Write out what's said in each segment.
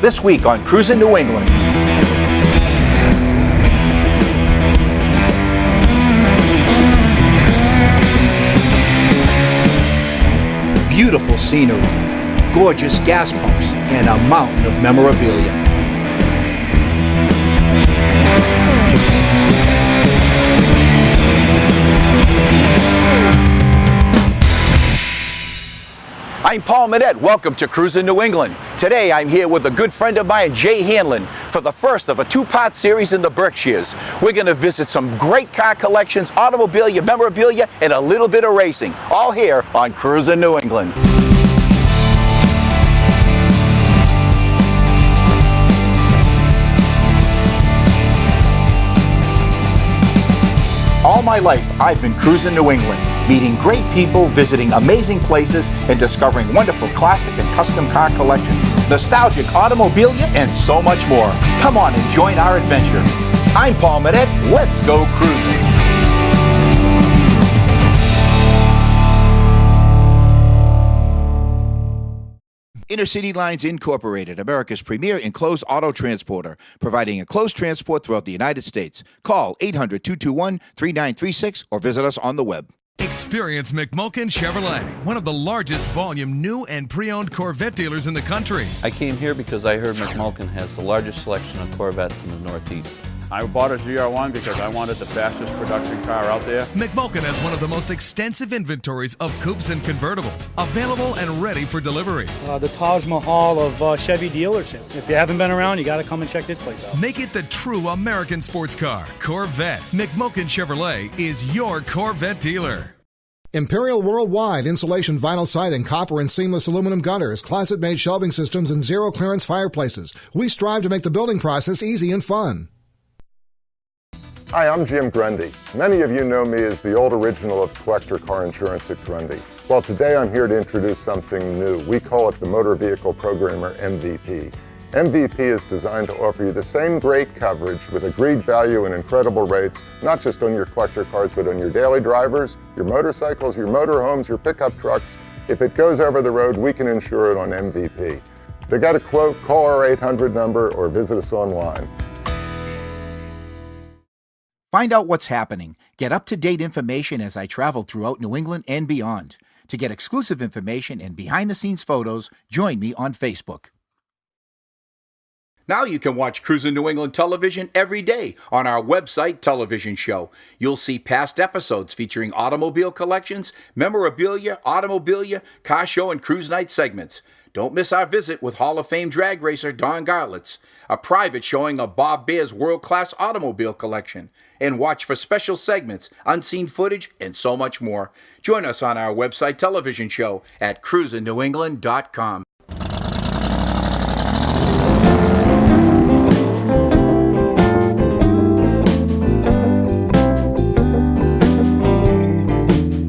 this week on Cruisin' New England. Beautiful scenery, gorgeous gas pumps, and a mountain of memorabilia. I'm Paul Manette. Welcome to Cruisin' New England. Today I'm here with a good friend of mine, Jay Hanlon, for the first of a two-part series in the Berkshires. We're going to visit some great car collections, automobilia, memorabilia, and a little bit of racing, all here on Cruisin' New England. All my life, I've been cruising New England, meeting great people, visiting amazing places, and discovering wonderful classic and custom car collections, nostalgic automobilia, and so much more. Come on and join our adventure. I'm Paul Manette. Let's go cruising. Intercity Lines Incorporated, America's premier enclosed auto transporter, providing enclosed transport throughout the United States. Call 800-221-3936 or visit us on the web. Experience McMulkin Chevrolet, one of the largest volume new and pre-owned Corvette dealers in the country. I came here because I heard McMulkin has the largest selection of Corvettes in the Northeast. I bought a ZR1 because I wanted the fastest production car out there. McMulkin has one of the most extensive inventories of coupes and convertibles, available and ready for delivery. The Taj Mahal of Chevy dealerships. If you haven't been around, you got to come and check this place out. Make it the true American sports car, Corvette. McMulkin Chevrolet is your Corvette dealer. Imperial Worldwide insulation vinyl siding, copper and seamless aluminum gutters, closet-made shelving systems, and zero-clearance fireplaces. We strive to make the building process easy and fun. Hi, I'm Jim Grundy. Many of you know me as the old original of Collector Car Insurance at Grundy. Well, today I'm here to introduce something new. We call it the Motor Vehicle Programmer MVP. MVP is designed to offer you the same great coverage with agreed value and incredible rates, not just on your collector cars, but on your daily drivers, your motorcycles, your motorhomes, your pickup trucks. If it goes over the road, we can insure it on MVP. If you got a quote, call our 800 number or visit us online. Find out what's happening. Get up-to-date information as I travel throughout New England and beyond. To get exclusive information and behind-the-scenes photos, join me on Facebook. Now you can watch Cruisin' New England television every day on our website television show. You'll see past episodes featuring automobile collections, memorabilia, automobilia, car show, and cruise night segments. Don't miss our visit with Hall of Fame drag racer Don Garlitz, a private showing of Bob Baer's world-class automobile collection, and watch for special segments, unseen footage, and so much more. Join us on our website television show at cruisingnewengland.com.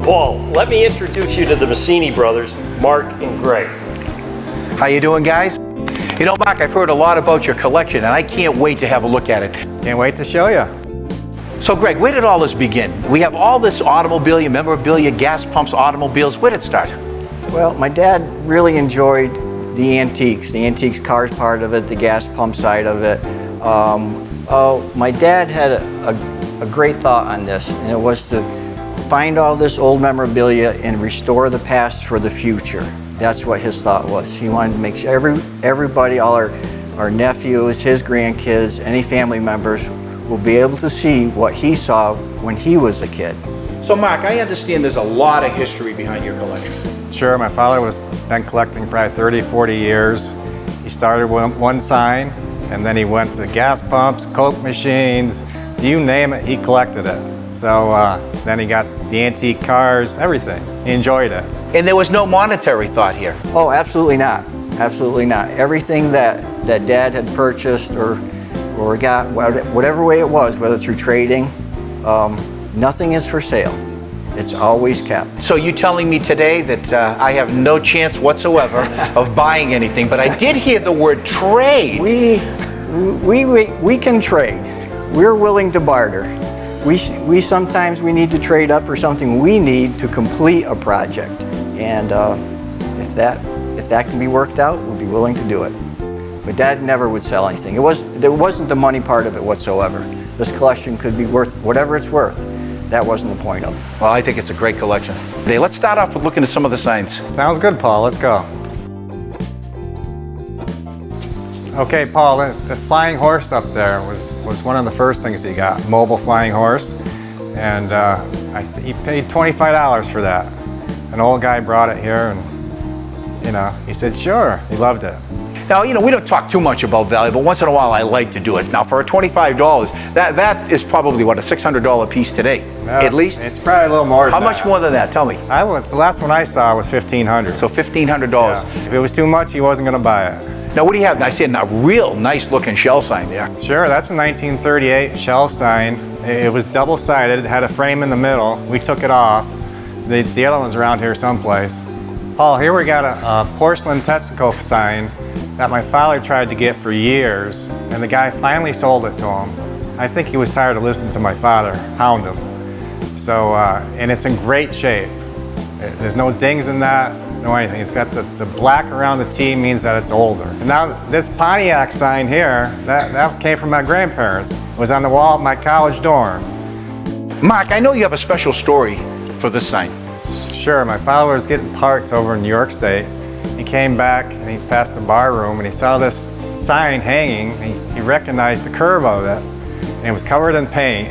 Paul, let me introduce you to the Masini Brothers, Mark and Greg. How you doing, guys? You know, Mark, I've heard a lot about your collection, and I can't wait to have a look at it. Can't wait to show you. So, Greg, where did all this begin? We have all this automobilia, memorabilia, gas pumps, automobiles. Where did it start? Well, my dad really enjoyed the antiques cars part of it, the gas pump side of it. My dad had a great thought on this, and it was to find all this old memorabilia and restore the past for the future. That's what his thought was. He wanted to make sure everybody, all our nephews, his grandkids, any family members will be able to see what he saw when he was a kid. So, Mark, I understand there's a lot of history behind your collection. Sure, my father was been collecting probably 30, 40 years. He started with one sign, and then he went to gas pumps, Coke machines, you name it, he collected it. So then he got the antique cars, everything. He enjoyed it. And there was no monetary thought here. Oh, absolutely not. Absolutely not. Everything that Dad had purchased or got, whatever way it was, whether through trading, nothing is for sale. It's always kept. So you telling me today that I have no chance whatsoever of buying anything, but I did hear the word trade. We can trade. We're willing to barter. We sometimes need to trade up for something we need to complete a project, and if that can be worked out, we'll be willing to do it. But Dad never would sell anything. There wasn't the money part of it whatsoever. This collection could be worth whatever it's worth. That wasn't the point of it. Well, I think it's a great collection. Hey, let's start off with looking at some of the signs. Sounds good, Paul. Let's go. Okay, Paul, the flying horse up there was one of the first things he got, mobile flying horse. And he paid $25 for that. An old guy brought it here and, he said, sure, he loved it. Now, we don't talk too much about value, but once in a while I like to do it. Now, for a $25, that is probably, what, a $600 piece today, at least? It's probably a little more than How that. much more than that? Tell me. The last one I saw was $1,500. So $1,500. Yeah. If it was too much, he wasn't going to buy it. Now, what do you have? I see a real nice looking shell sign there. Sure, that's a 1938 shell sign. It was double-sided, it had a frame in the middle. We took it off. The other one's around here someplace. Paul, here we got a porcelain testicle sign that my father tried to get for years, and the guy finally sold it to him. I think he was tired of listening to my father hound him. So, and it's in great shape. There's no dings in that, no anything. It's got the black around the T means that it's older. And now this Pontiac sign here, that came from my grandparents. It was on the wall of my college dorm. Mark, I know you have a special story for this sign. Sure, my father was getting parts over in New York State. He came back and he passed the bar room and he saw this sign hanging. He recognized the curve of it and it was covered in paint.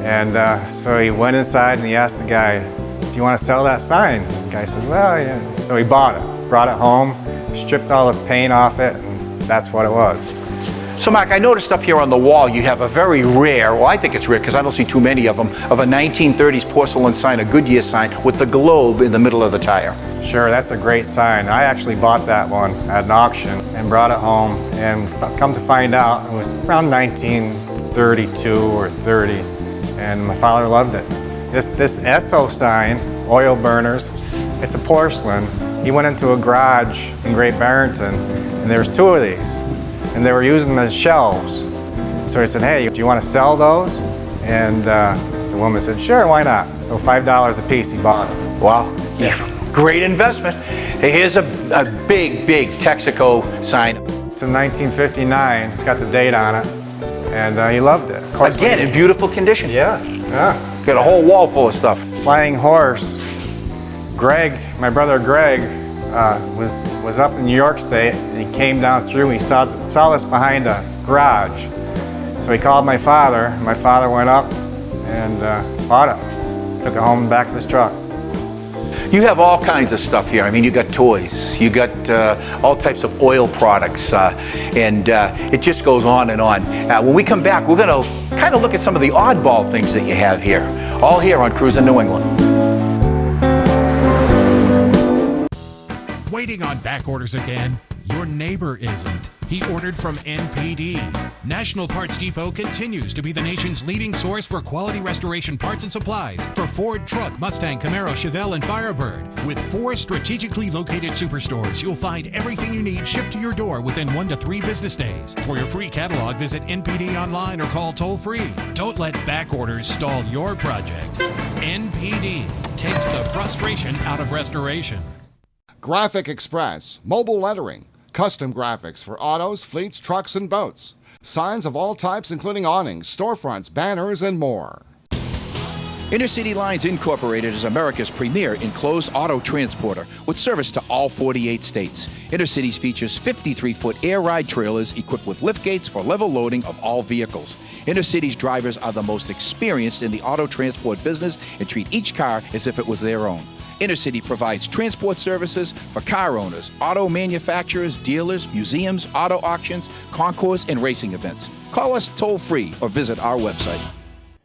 And so he went inside and he asked the guy, do you want to sell that sign? The guy says, well, yeah. So he bought it, brought it home, stripped all the paint off it, and that's what it was. So Mark, I noticed up here on the wall you have a very rare, well I think it's rare because I don't see too many of them, of a 1930s porcelain sign, a Goodyear sign with the globe in the middle of the tire. Sure, that's a great sign. I actually bought that one at an auction and brought it home, and come to find out it was around 1932 or 30, and my father loved it. This Esso sign, oil burners, it's a porcelain. He went into a garage in Great Barrington and there's two of these and they were using them as shelves. So he said, hey, do you want to sell those? And the woman said, sure, why not? So $5 a piece, he bought them. Wow, yeah. Great investment. Hey, here's a big Texaco sign. It's in 1959, it's got the date on it, and he loved it. Again, in beautiful condition. Yeah. Got a whole wall full of stuff. Flying horse. Greg, my brother Greg, was up in New York State. And he came down through. He saw this behind a garage. So he called my father. My father went up and bought it. Took it home in the back of his truck. You have all kinds of stuff here. I mean, you got toys, you got all types of oil products, and it just goes on and on. When we come back, we're going to kind of look at some of the oddball things that you have here, all here on Cruisin' New England. Waiting on back orders again? Your neighbor isn't. He ordered from NPD. National Parts Depot continues to be the nation's leading source for quality restoration parts and supplies for Ford Truck, Mustang, Camaro, Chevelle, and Firebird. With 4 strategically located superstores, you'll find everything you need shipped to your door within 1 to 3 business days. For your free catalog, visit NPD online or call toll-free. Don't let back orders stall your project. NPD takes the frustration out of restoration. Graphic Express, mobile lettering, custom graphics for autos, fleets, trucks, and boats. Signs of all types including awnings, storefronts, banners, and more. Intercity Lines Incorporated is America's premier enclosed auto transporter with service to all 48 states. Intercities features 53-foot air ride trailers equipped with lift gates for level loading of all vehicles. Intercity's drivers are the most experienced in the auto transport business and treat each car as if it was their own. Intercity provides transport services for car owners, auto manufacturers, dealers, museums, auto auctions, concours, and racing events. Call us toll-free or visit our website.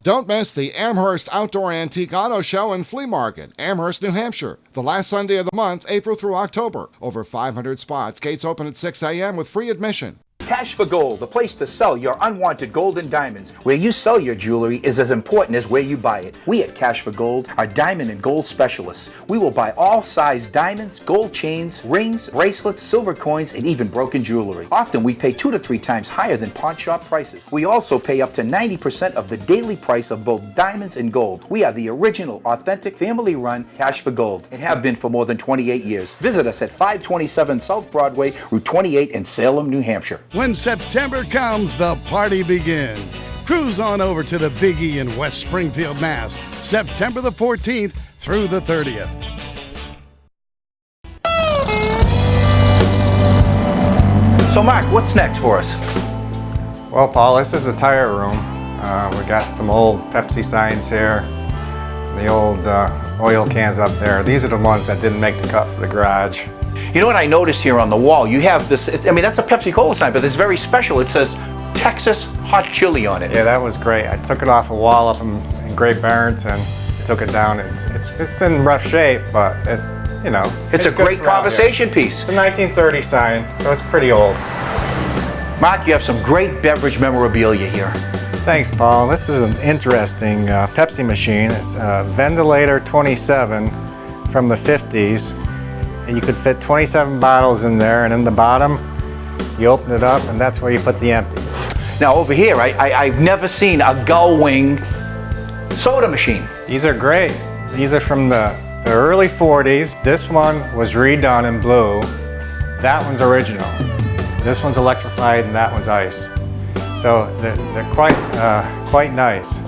Don't miss the Amherst Outdoor Antique Auto Show and Flea Market, Amherst, New Hampshire, the last Sunday of the month, April through October. Over 500 spots. Gates open at 6 a.m. with free admission. Cash for Gold, the place to sell your unwanted gold and diamonds. Where you sell your jewelry is as important as where you buy it. We at Cash for Gold are diamond and gold specialists. We will buy all size diamonds, gold chains, rings, bracelets, silver coins, and even broken jewelry. Often we pay 2 to 3 times higher than pawn shop prices. We also pay up to 90% of the daily price of both diamonds and gold. We are the original, authentic, family-run Cash for Gold and have been for more than 28 years. Visit us at 527 South Broadway, Route 28 in Salem, New Hampshire. When September comes, the party begins. Cruise on over to the Big E in West Springfield, Mass. September the 14th through the 30th. So Mark, what's next for us? Well, Paul, this is the tire room. We got some old Pepsi signs here, the old oil cans up there. These are the ones that didn't make the cut for the garage. You know what I noticed here on the wall? You have this, I mean, that's a Pepsi-Cola sign, but it's very special. It says Texas Hot Chili on it. Yeah, that was great. I took it off a wall up in Great Barnes and took it down. It's in rough shape, but you know. It's a great conversation piece. It's a 1930 sign, so it's pretty old. Mark, you have some great beverage memorabilia here. Thanks, Paul. This is an interesting Pepsi machine. It's a Ventilator 27 from the 50s. And you could fit 27 bottles in there, and in the bottom, you open it up, and that's where you put the empties. Now over here, I've never seen a gull wing soda machine. These are great. These are from the early 40s. This one was redone in blue. That one's original. This one's electrified, and that one's ice. So they're quite nice.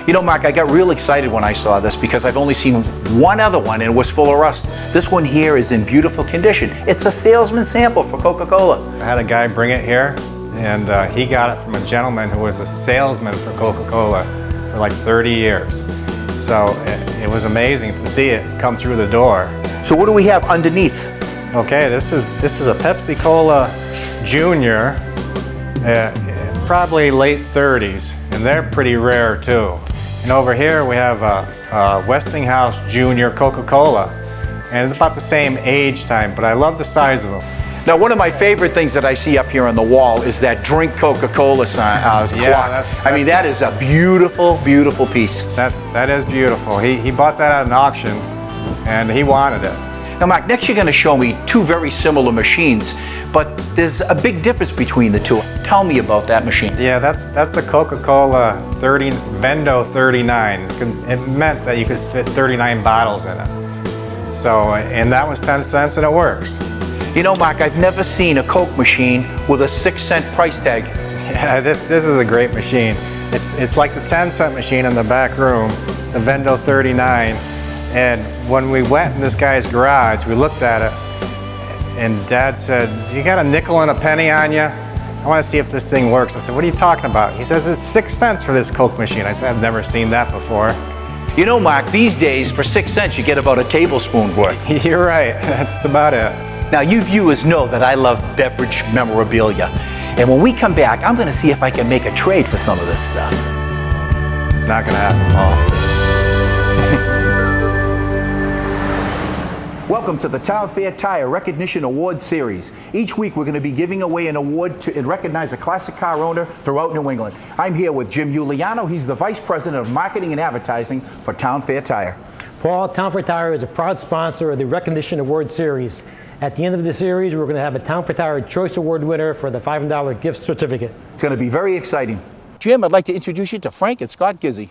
You know, Mark, I got real excited when I saw this because I've only seen one other one and it was full of rust. This one here is in beautiful condition. It's a salesman sample for Coca-Cola. I had a guy bring it here, and he got it from a gentleman who was a salesman for Coca-Cola for like 30 years. So it was amazing to see it come through the door. So what do we have underneath? Okay, this is a Pepsi-Cola Junior, probably late 30s, and they're pretty rare too. And over here we have a Westinghouse Junior Coca-Cola, and it's about the same age time, but I love the size of them. Now, one of my favorite things that I see up here on the wall is that Drink Coca-Cola sign. Yeah, I mean, that is a beautiful, beautiful piece. That is beautiful. He bought that at an auction, and he wanted it. Now, Mark, next you're going to show me two very similar machines, but there's a big difference between the two. Tell me about that machine. Yeah, that's a Coca-Cola Vendo 39. It meant that you could fit 39 bottles in it. So, and that was 10 cents, and it works. You know, Mark, I've never seen a Coke machine with a 6-cent price tag. Yeah, this is a great machine. It's like the 10-cent machine in the back room. It's a Vendo 39. And when we went in this guy's garage, we looked at it, and Dad said, "You got a nickel and a penny on you? I want to see if this thing works." I said, "What are you talking about?" He says, "It's 6 cents for this Coke machine." I said, "I've never seen that before." You know, Mark, these days, for 6 cents, you get about a tablespoon worth. You're right. That's about it. Now, you viewers know that I love beverage memorabilia. And when we come back, I'm going to see if I can make a trade for some of this stuff. Not going to happen, Paul. Welcome to the Town Fair Tire Recognition Award Series. Each week we're going to be giving away an award to recognize a classic car owner throughout New England. I'm here with Jim Giuliano. He's the Vice President of Marketing and Advertising for Town Fair Tire. Paul, Town Fair Tire is a proud sponsor of the Recognition Award Series. At the end of the series, we're going to have a Town Fair Tire Choice Award winner for the $500 gift certificate. It's going to be very exciting. Jim, I'd like to introduce you to Frank and Scott Gizzi.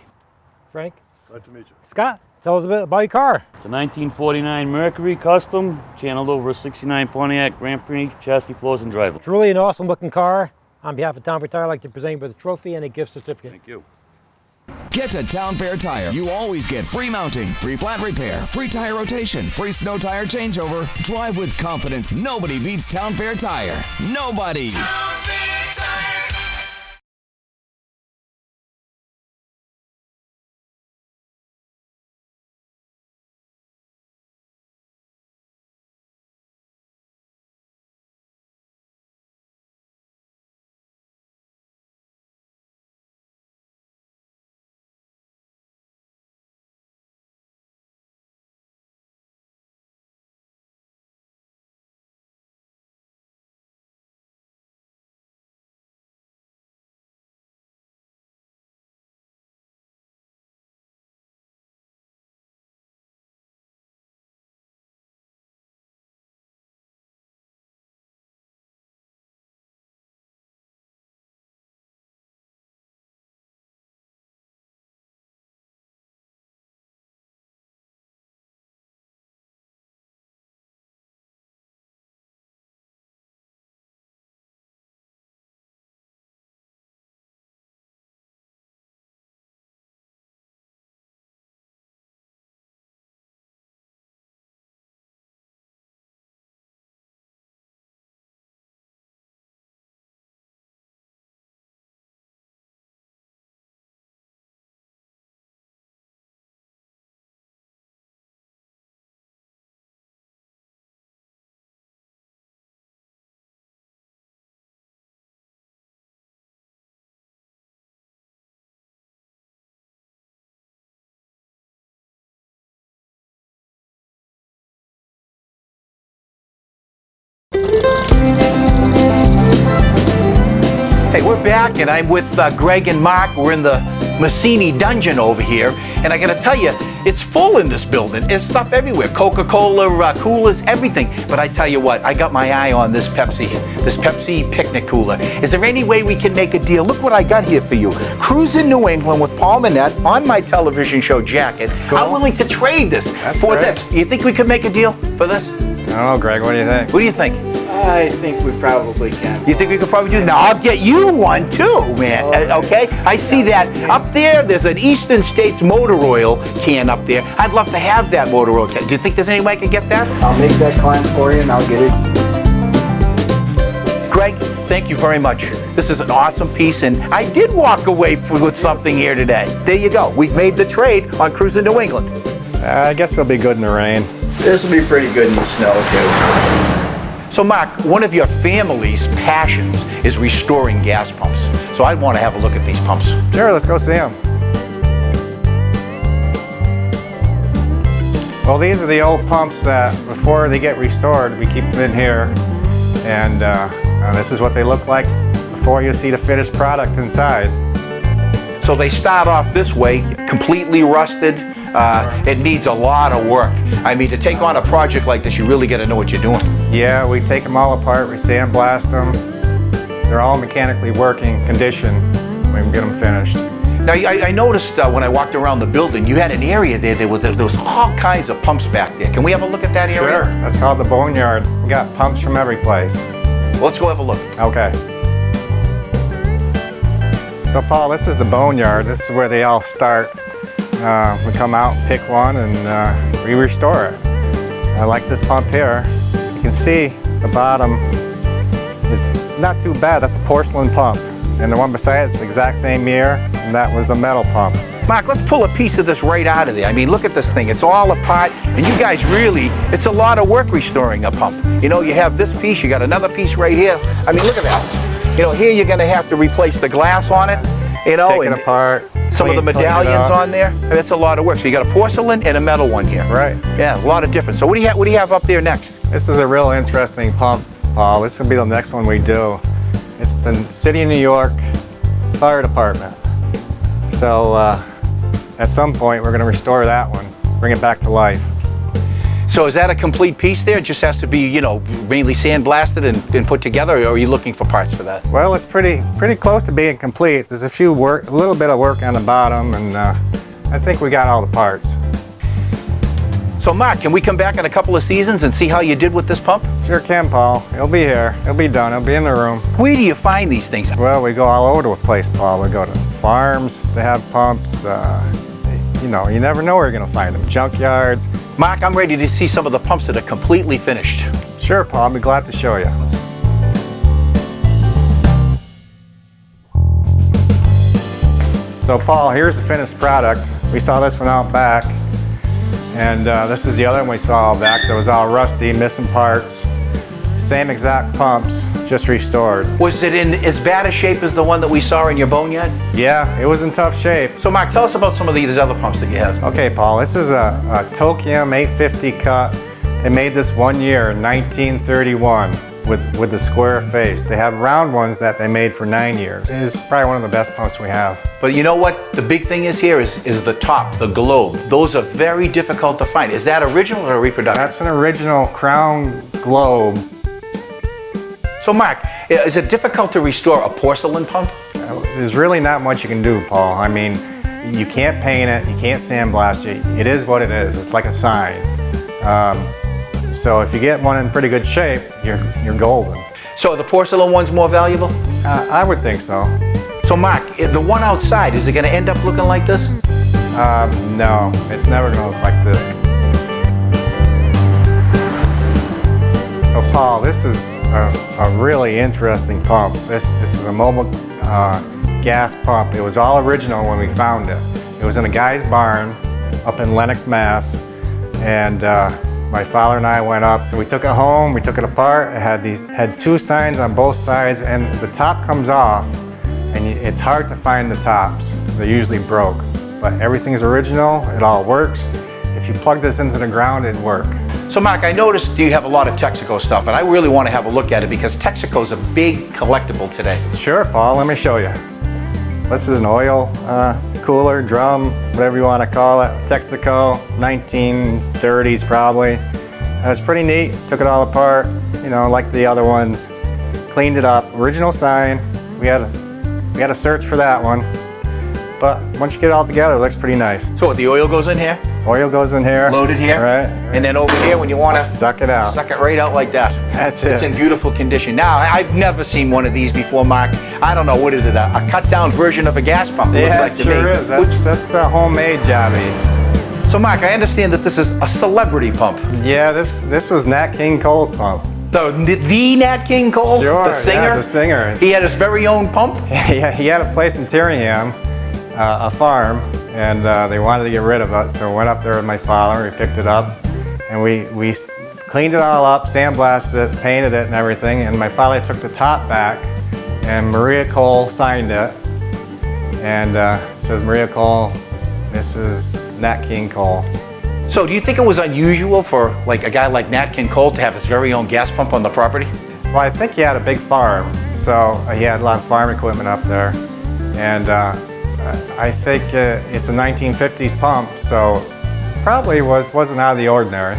Frank. Glad to meet you. Scott, tell us a bit about your car. It's a 1949 Mercury Custom, channeled over a 69 Pontiac Grand Prix, chassis, floors, and driveline. It's really an awesome looking car. On behalf of Town Fair Tire, I'd like to present you with a trophy and a gift certificate. Thank you. Get to Town Fair Tire. You always get free mounting, free flat repair, free tire rotation, free snow tire changeover. Drive with confidence. Nobody beats Town Fair Tire. Nobody. Hey, we're back, and I'm with Greg and Mark. We're in the Masini Dungeon over here, and I gotta tell you, it's full in this building. There's stuff everywhere, Coca-Cola, coolers, everything. But I tell you what, I got my eye on this Pepsi picnic cooler. Is there any way we can make a deal? Look what I got here for you. Cruisin New England with Paul Manette on my television show jacket. Cool. I'm willing to trade this for this. You think we could make a deal for this? I don't know, Greg, what do you think? What do you think? I think we probably can. You think we could probably do that? Now, I'll get you one too, man, okay? I see that up there, there's an Eastern States motor oil can up there. I'd love to have that motor oil can. Do you think there's any way I can get that? I'll make that climb for you and I'll get it. Greg, thank you very much. This is an awesome piece, and I did walk away with something here today. There you go. We've made the trade on Cruisin New England. I guess it'll be good in the rain. This will be pretty good in the snow, too. So Mark, one of your family's passions is restoring gas pumps. So I want to have a look at these pumps. Sure, let's go see them. Well, these are the old pumps that before they get restored, we keep them in here. And this is what they look like before you see the finished product inside. So they start off this way, completely rusted. It needs a lot of work. I mean, to take on a project like this, you really got to know what you're doing. Yeah, we take them all apart, we sandblast them. They're all mechanically working condition when we get them finished. Now, I noticed when I walked around the building, you had an area there was all kinds of pumps back there. Can we have a look at that area? Sure, that's called the boneyard. We got pumps from every place. Well, let's go have a look. Okay. So Paul, this is the boneyard. This is where they all start. We come out, pick one, and we restore it. I like this pump here. You can see the bottom, it's not too bad. That's a porcelain pump. And the one beside it's the exact same year, and that was a metal pump. Mark, let's pull a piece of this right out of there. I mean, look at this thing. It's all apart, and you guys really, it's a lot of work restoring a pump. You know, you have this piece, you got another piece right here. I mean, look at that. You know, here you're gonna have to replace the glass on it, you know. Take it apart. Some of the medallions on there, that's a lot of work. So you got a porcelain and a metal one here. Right. Yeah, a lot of difference. So what do you have up there next? This is a real interesting pump, Paul. This will be the next one we do. It's the City of New York Fire Department. So at some point we're going to restore that one, bring it back to life. So is that a complete piece there? It just has to be, you know, mainly sandblasted and put together, or are you looking for parts for that? Well, it's pretty close to being complete. There's a little bit of work on the bottom, and I think we got all the parts. So Mark, can we come back in a couple of seasons and see how you did with this pump? Sure can, Paul. It'll be here. It'll be done. It'll be in the room. Where do you find these things? Well, we go all over the place, Paul. We go to farms. They have pumps. You know, you never know where you're going to find them. Junkyards. Mark, I'm ready to see some of the pumps that are completely finished. Sure, Paul. I'll be glad to show you. So, Paul, here's the finished product. We saw this one out back. And this is the other one we saw out back that was all rusty, missing parts. Same exact pumps, just restored. Was it in as bad a shape as the one that we saw in your boneyard? Yeah, it was in tough shape. So Mark, tell us about some of these other pumps that you have. Okay, Paul, this is a Tokium 850 cut. They made this one year in 1931 with the square face. They have round ones that they made for 9 years. It is probably one of the best pumps we have. But you know what the big thing is here is the top, the globe. Those are very difficult to find. Is that original or a reproduction? That's an original crown globe. So Mark, is it difficult to restore a porcelain pump? There's really not much you can do, Paul. I mean, you can't paint it, you can't sandblast it. It is what it is. It's like a sign. So if you get one in pretty good shape, you're golden. So the porcelain one's more valuable? I would think so. So Mark, the one outside, is it going to end up looking like this? No, it's never going to look like this. So Paul, this is a really interesting pump. This is a mobile gas pump. It was all original when we found it. It was in a guy's barn up in Lenox, Mass. And my father and I went up. So we took it home, we took it apart. It had two signs on both sides, and the top comes off, and it's hard to find the tops. They're usually broke. But everything's original, it all works. If you plug this into the ground, it'd work. So Mark, I noticed you have a lot of Texaco stuff, and I really want to have a look at it because Texaco's a big collectible today. Sure, Paul, let me show you. This is an oil cooler, drum, whatever you want to call it. Texaco, 1930s probably. It was pretty neat, took it all apart, you know, like the other ones. Cleaned it up, original sign. We had to search for that one. But once you get it all together, it looks pretty nice. So the oil goes in here? Oil goes in here. Loaded here? Right. And then over here when you want to suck it out. Suck it right out like that. That's it. It's in beautiful condition. Now, I've never seen one of these before, Mark. I don't know, what is it, a cut down version of a gas pump? It Yeah, looks it like to sure me. is. That's a homemade jobby. So Mark, I understand that this is a celebrity pump. Yeah, this was Nat King Cole's pump. The Nat King Cole? Sure, the singer? yeah, the singer. He had his very own pump? Yeah, he had a place in Tyringham, a farm, and they wanted to get rid of it, so we went up there with my father, we picked it up, and we cleaned it all up, sandblasted it, painted it and everything, and my father took the top back, and Maria Cole signed it, and it says Maria Cole, Mrs. Nat King Cole. So do you think it was unusual for like a guy like Nat King Cole to have his very own gas pump on the property? Well, I think he had a big farm, so he had a lot of farm equipment up there, and I think it's a 1950s pump, so probably wasn't out of the ordinary.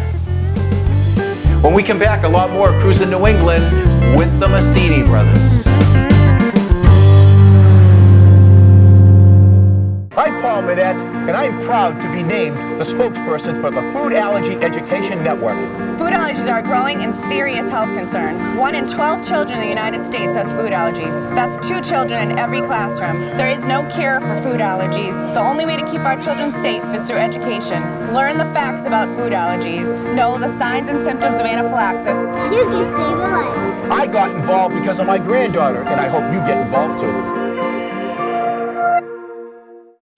When we come back, a lot more Cruisin' New England with the Masini Brothers. I'm Paul Minette, and I'm proud to be named the spokesperson for the Food Allergy Education Network. Food allergies are a growing and serious health concern. 1 in 12 children in the United States has food allergies. That's 2 children in every classroom. There is no cure for food allergies. The only way to keep our children safe is through education. Learn the facts about food allergies. Know the signs and symptoms of anaphylaxis. You can save a life. I got involved because of my granddaughter, and I hope you get involved too.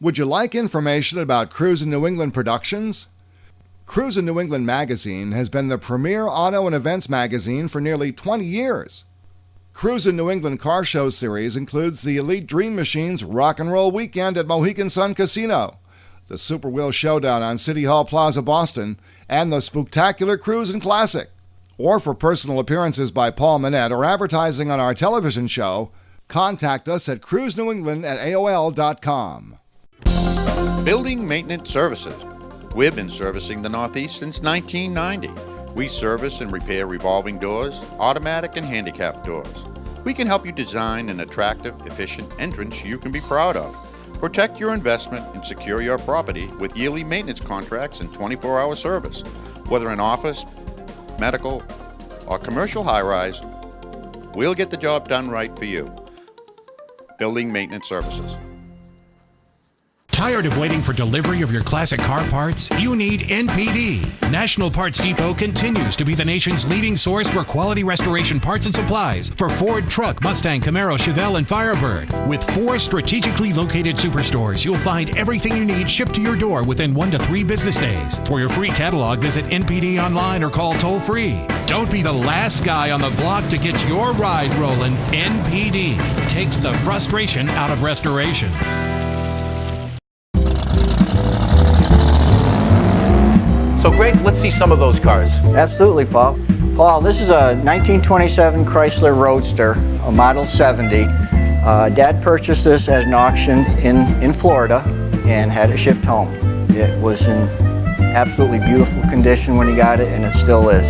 Would you like information about Cruisin' New England Productions? Cruisin' New England magazine has been the premier auto and events magazine for nearly 20 years. Cruisin' New England Car Show series includes the Elite Dream Machines Rock and Roll Weekend at Mohegan Sun Casino, the Super Wheel Showdown on City Hall Plaza, Boston, and the Spooktacular Cruisin' Classic. Or for personal appearances by Paul Minette or advertising on our television show, contact us at cruisenewengland@aol.com. Building Maintenance Services. We've been servicing the Northeast since 1990. We service and repair revolving doors, automatic and handicap doors. We can help you design an attractive, efficient entrance you can be proud of. Protect your investment and secure your property with yearly maintenance contracts and 24-hour service. Whether in office, medical, or commercial high-rise, we'll get the job done right for you. Building Maintenance Services. Tired of waiting for delivery of your classic car parts? You need NPD. National Parts Depot continues to be the nation's leading source for quality restoration parts and supplies for Ford, Truck, Mustang, Camaro, Chevelle, and Firebird. With 4 strategically located superstores, you'll find everything you need shipped to your door within 1 to 3 business days. For your free catalog, visit NPD online or call toll-free. Don't be the last guy on the block to get your ride rolling. NPD takes the frustration out of restoration. So Greg, let's see some of those cars. Absolutely, Paul. Paul, this is a 1927 Chrysler Roadster, a Model 70. Dad purchased this at an auction in Florida and had it shipped home. It was in absolutely beautiful condition when he got it, and it still is.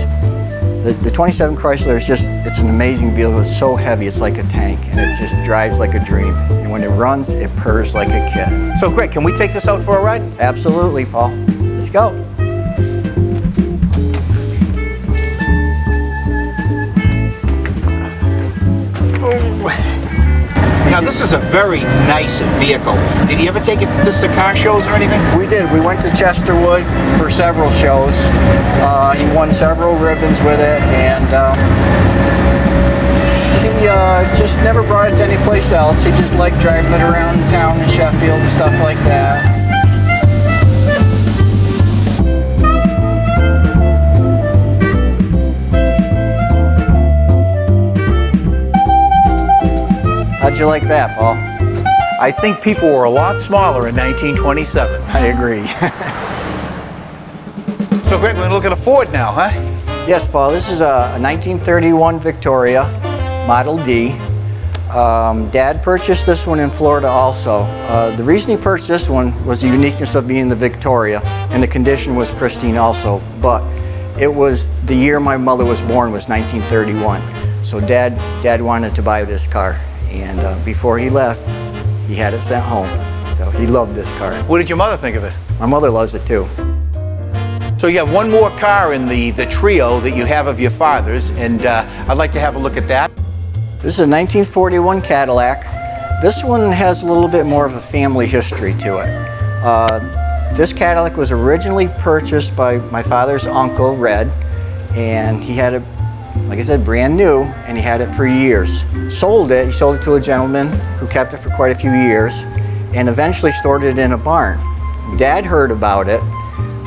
The 27 Chrysler is it's an amazing vehicle. It's so heavy, it's like a tank, and it just drives like a dream. And when it runs, it purrs like a kid. So Greg, can we take this out for a ride? Absolutely, Paul. Let's go. Now this is a very nice vehicle. Did you ever take this to car shows or anything? We did. We went to Chesterwood for several shows. He won several ribbons with it, and he just never brought it to any place else. He just liked driving it around town in Sheffield and stuff like that. How'd you like that, Paul? I think people were a lot smaller in 1927. I agree. So Greg, we're gonna look at a Ford now, huh? Yes, Paul, this is a 1931 Victoria, Model D. Dad purchased this one in Florida also. The reason he purchased this one was the uniqueness of being the Victoria, and the condition was pristine also. But it was the year my mother was born was 1931. So Dad wanted to buy this car, and before he left, he had it sent home. So he loved this car. What did your mother think of it? My mother loves it too. So you have one more car in the trio that you have of your father's, and I'd like to have a look at that. This is a 1941 Cadillac. This one has a little bit more of a family history to it. This Cadillac was originally purchased by my father's uncle, Red, and he had it, like I said, brand new, and he had it for years. He sold it to a gentleman who kept it for quite a few years, and eventually stored it in a barn. Dad heard about it,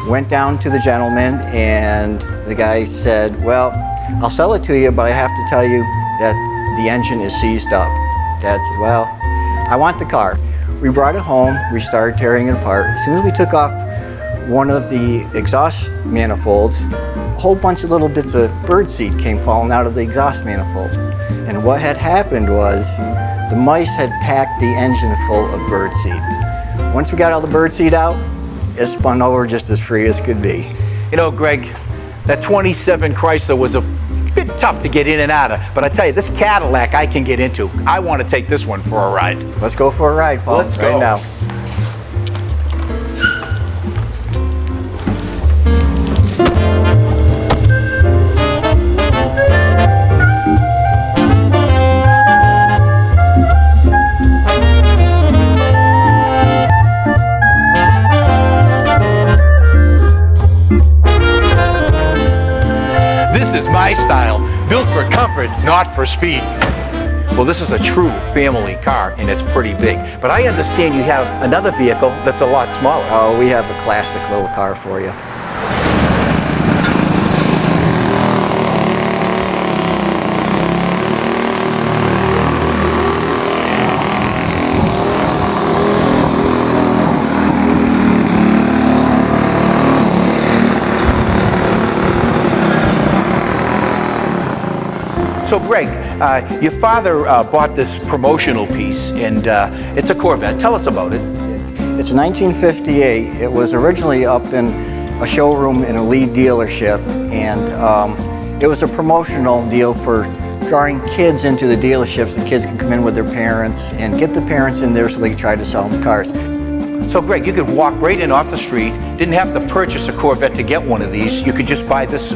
went down to the gentleman, and the guy said, well, I'll sell it to you, but I have to tell you that the engine is seized up. Dad said, well, I want the car. We brought it home, we started tearing it apart. As soon as we took off one of the exhaust manifolds, a whole bunch of little bits of birdseed came falling out of the exhaust manifold. And what had happened was the mice had packed the engine full of birdseed. Once we got all the birdseed out, it spun over just as free as could be. You know, Greg, that 27 Chrysler was a bit tough to get in and out of, but I tell you, this Cadillac I can get into. I want to take this one for a ride. Let's go for a ride, Paul. Let's go. Right now. My style, built for comfort, not for speed. Well, this is a true family car, and it's pretty big. But I understand you have another vehicle that's a lot smaller. Oh, we have a classic little car for you. So Greg, your father bought this promotional piece, and it's a Corvette. Tell us about it. It's 1958. It was originally up in a showroom in a lead dealership, and it was a promotional deal for drawing kids into the dealerships. The kids can come in with their parents and get the parents in there so they can try to sell them cars. So Greg, you could walk right in off the street, didn't have to purchase a Corvette to get one of these. You could just buy this,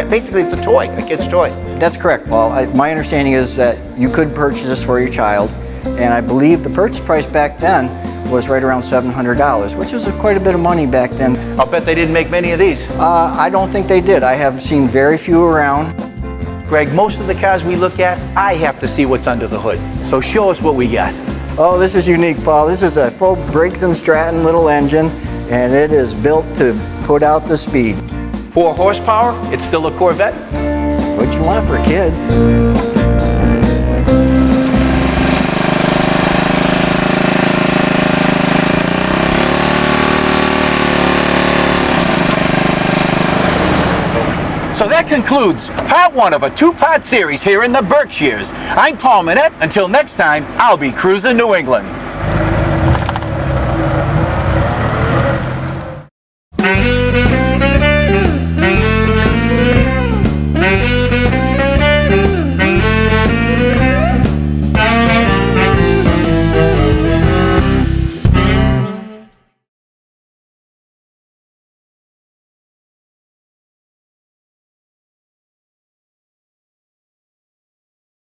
basically it's a toy, a kid's toy. That's correct, Paul. My understanding is that you could purchase this for your child, and I believe the purchase price back then was right around $700, which was quite a bit of money back then. I'll bet they didn't make many of these. I don't think they did. I have seen very few around. Greg, most of the cars we look at, I have to see what's under the hood. So show us what we got. Oh, this is unique, Paul. This is a full Briggs & Stratton little engine, and it is built to put out the speed. 4 horsepower, it's still a Corvette. What you want for kids. So that concludes part 1 of a 2-part series here in the Berkshires. I'm Paul Manette. Until next time, I'll be cruising New England.